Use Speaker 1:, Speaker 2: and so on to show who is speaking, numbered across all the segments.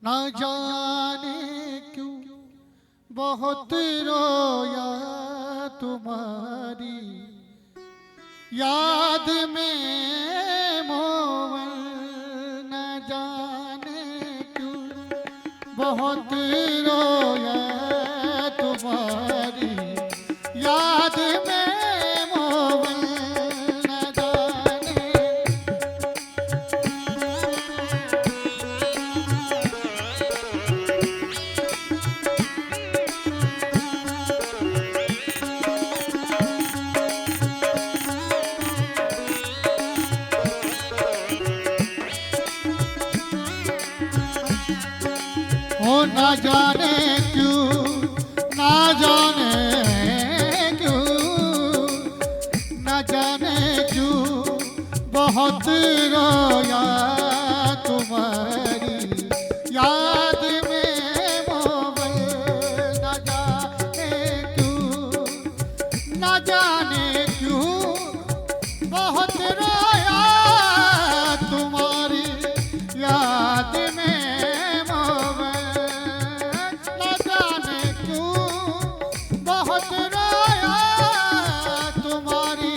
Speaker 1: ना जाने क्यों बहुत रोया तुम्हारी याद में मोहन। न जाने क्यों बहुत रोया तुम्हारी याद में मोहन। न जाने ओ ना जाने क्यों, ना जाने क्यों, ना जाने क्यों बहुत रोया तुम्हारी याद में मोहन। न जाने क्यों, न जाने क्यों बहुत रोया तुम्हारी याद में बहुत रोया तुम्हारी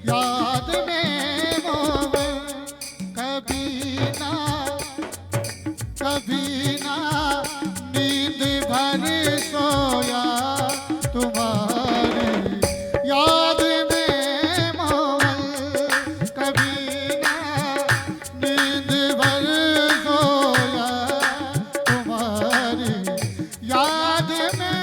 Speaker 1: याद में मोहन। कभी ना नींद भर सोया तुम्हारी याद में मोहन। कभी ना नींद भर सोया तुम्हारी याद में।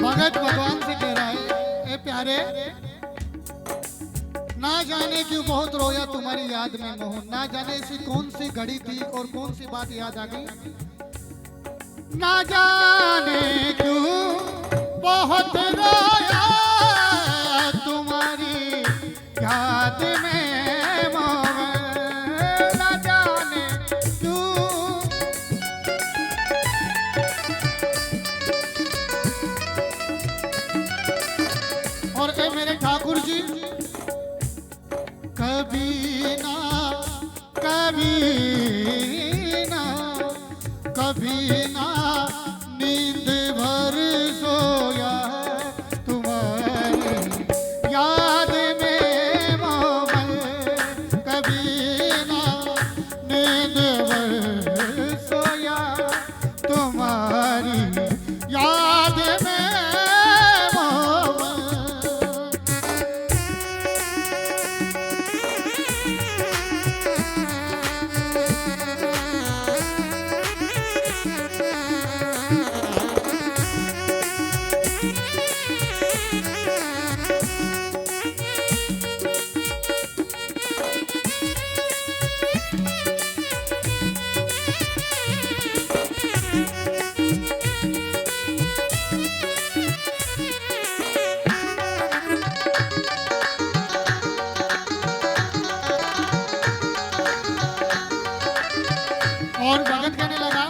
Speaker 1: भगत भगवान से कह रहा है, ए प्यारे, ना जाने क्यों बहुत रोया तुम्हारी याद में मोहन। ना जाने ऐसी कौन सी घड़ी थी और कौन सी बात याद आ गई। ना जाने क्यों बहुत रोया तुम्हारी याद में मोहन। ना जाने क्यों और ए मेरे ठाकुर जी, कभी ना कभी ना कभी ना नींद भर सोया तुम्हारी याद में मोहन। कभी ना नींद भर सोया तुम्हारी याद में। और भगत कहने लगा,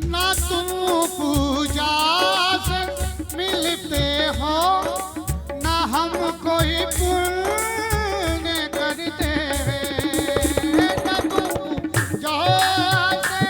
Speaker 1: ना तुम पूजा से मिलते हो, ना हम कोई पुण्य करते हैं। ना तुम पूजा से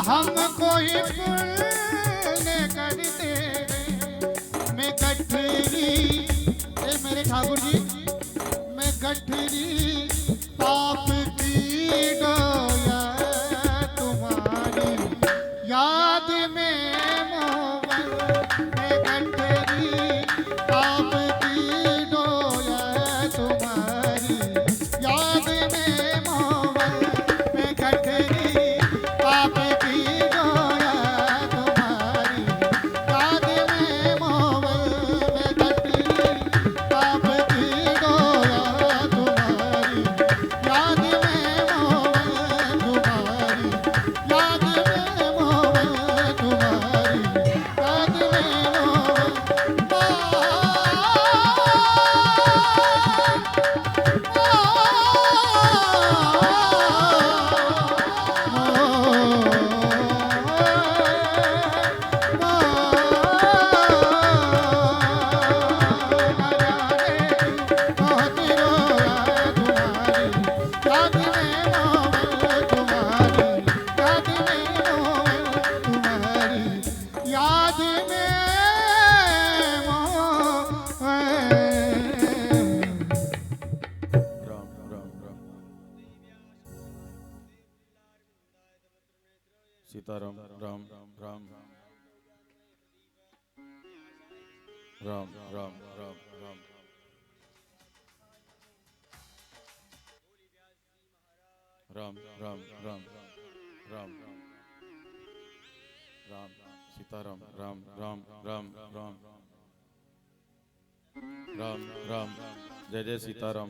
Speaker 1: हम कोई पुण्य करते मैं गठरी। मेरे ठाकुर जी, मैं गठरी पाप की डोया तुम
Speaker 2: सीताराम राम राम राम राम राम राम राम राम राम राम राम सीताराम राम राम राम राम राम राम जय जय सीताराम